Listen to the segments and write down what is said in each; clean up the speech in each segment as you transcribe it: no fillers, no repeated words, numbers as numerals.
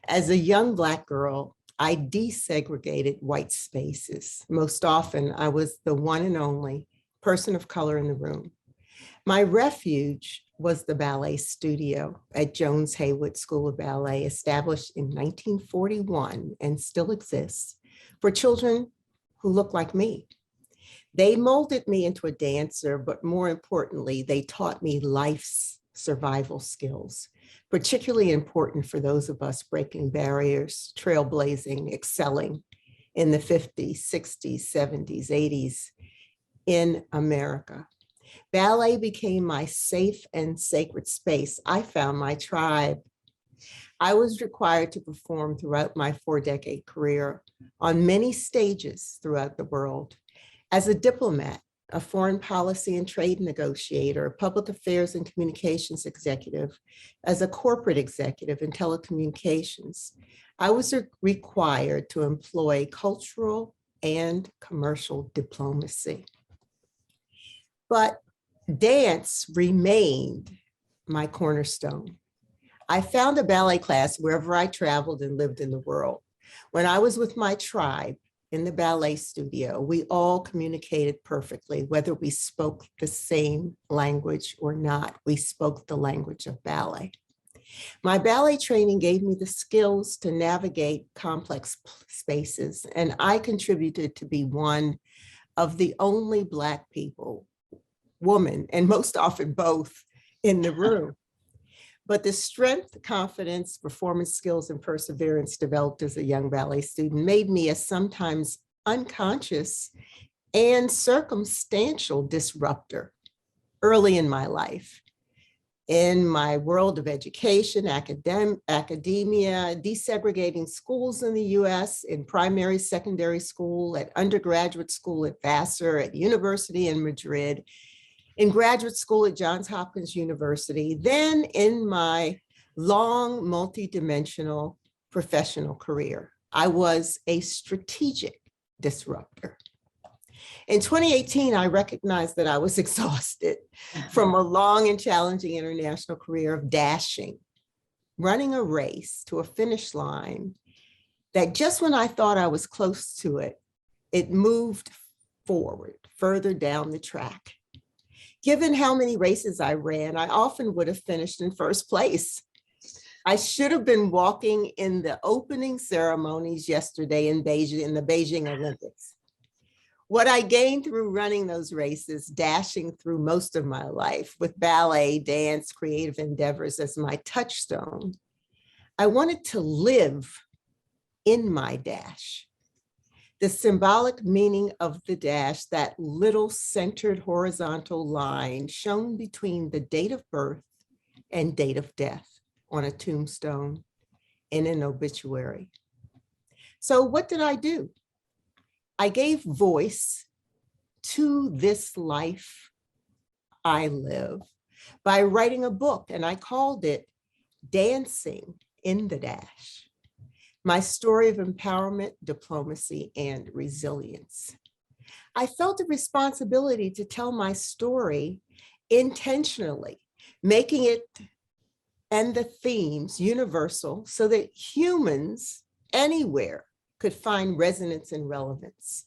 As a young Black girl, I desegregated white spaces. Most often, I was the one and only person of color in the room. My refuge was the ballet studio at Jones Haywood School of Ballet, established in 1941 and still exists for children who look like me. They molded me into a dancer, but more importantly, they taught me life's survival skills, particularly important for those of us breaking barriers, trailblazing, excelling in the 50s, 60s, 70s, 80s in America. Ballet became my safe and sacred space. I found my tribe. I was required to perform throughout my 4-decade career on many stages throughout the world. As a diplomat, a foreign policy and trade negotiator, a public affairs and communications executive, as a corporate executive in telecommunications, I was required to employ cultural and commercial diplomacy. But dance remained my cornerstone. I found a ballet class wherever I traveled and lived in the world. When I was with my tribe in the ballet studio, we all communicated perfectly, whether we spoke the same language or not. We spoke the language of ballet. My ballet training gave me the skills to navigate complex spaces, and I contributed to be one of the only Black people, woman, and most often both, in the room. But the strength, confidence, performance skills, and perseverance developed as a young ballet student made me a sometimes unconscious and circumstantial disruptor early in my life. In my world of education, academia, desegregating schools in the US, in primary, secondary school, at undergraduate school at Vassar, at university in Madrid, in graduate school at Johns Hopkins University, then in my long, multidimensional professional career, I was a strategic disruptor. In 2018, I recognized that I was exhausted from a long and challenging international career of dashing, running a race to a finish line that just when I thought I was close to it, it moved forward, further down the track. Given how many races I ran, I often would have finished in first place. I should have been walking in the opening ceremonies yesterday in Beijing, in the Beijing Olympics. What I gained through running those races, dashing through most of my life with ballet, dance, creative endeavors as my touchstone, I wanted to live in my dash. The symbolic meaning of the dash, that little centered horizontal line shown between the date of birth and date of death on a tombstone in an obituary. So what did I do? I gave voice to this life I live by writing a book, and I called it Dancing in the Dash: My Story of Empowerment, Diplomacy, and Resilience. I felt a responsibility to tell my story intentionally, making it and the themes universal so that humans anywhere could find resonance and relevance.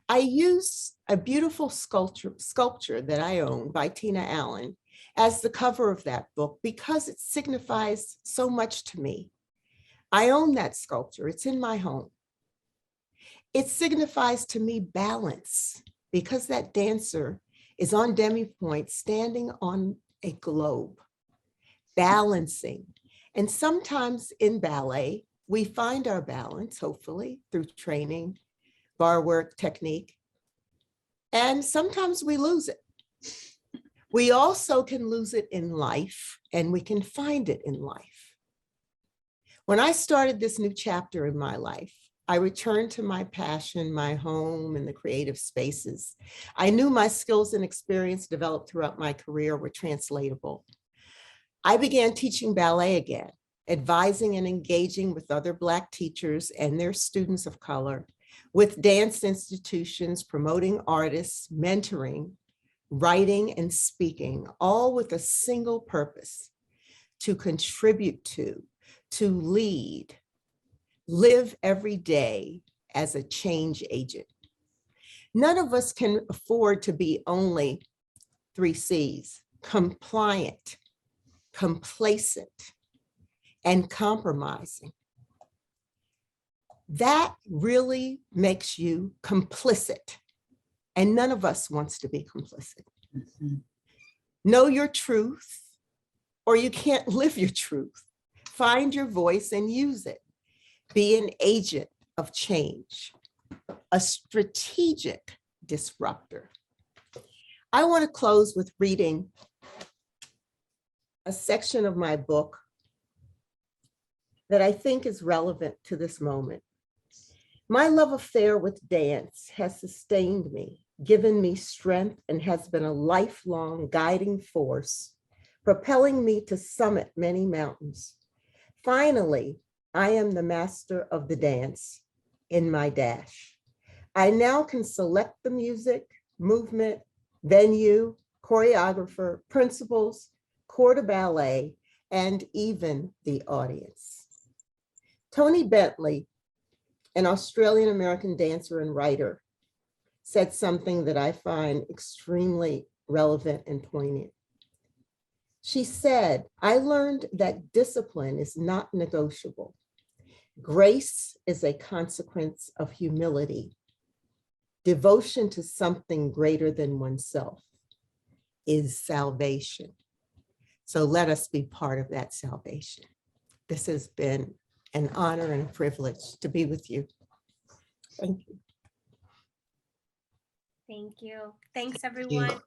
I used a beautiful sculpture that I own by Tina Allen as the cover of that book because it signifies so much to me. I own that sculpture, it's in my home. It signifies to me balance because that dancer is on demi-pointe standing on a globe, balancing. And sometimes in ballet, we find our balance, hopefully, through training, bar work, technique, and sometimes we lose it. We also can lose it in life, and we can find it in life. When I started this new chapter in my life, I returned to my passion, my home, and the creative spaces. I knew my skills and experience developed throughout my career were translatable. I began teaching ballet again, advising and engaging with other Black teachers and their students of color, with dance institutions, promoting artists, mentoring, writing, and speaking, all with a single purpose: to contribute to lead, live every day as a change agent. None of us can afford to be only 3 C's: compliant, complacent, and compromising. That really makes you complicit, and none of us wants to be complicit. Know your truth, or you can't live your truth. Find your voice and use it. Be an agent of change, a strategic disruptor. I want to close with reading a section of my book that I think is relevant to this moment. My love affair with dance has sustained me, given me strength, and has been a lifelong guiding force, propelling me to summit many mountains. Finally, I am the master of the dance in my dash. I now can select the music, movement, venue, choreographer, principals, corps de ballet, and even the audience. Tony Bentley, an Australian-American dancer and writer, said something that I find extremely relevant and poignant. She said, "I learned that discipline is not negotiable. Grace is a consequence of humility. Devotion to something greater than oneself is salvation." So let us be part of that salvation. This has been an honor and a privilege to be with you. Thank you. Thank you. Thanks, everyone.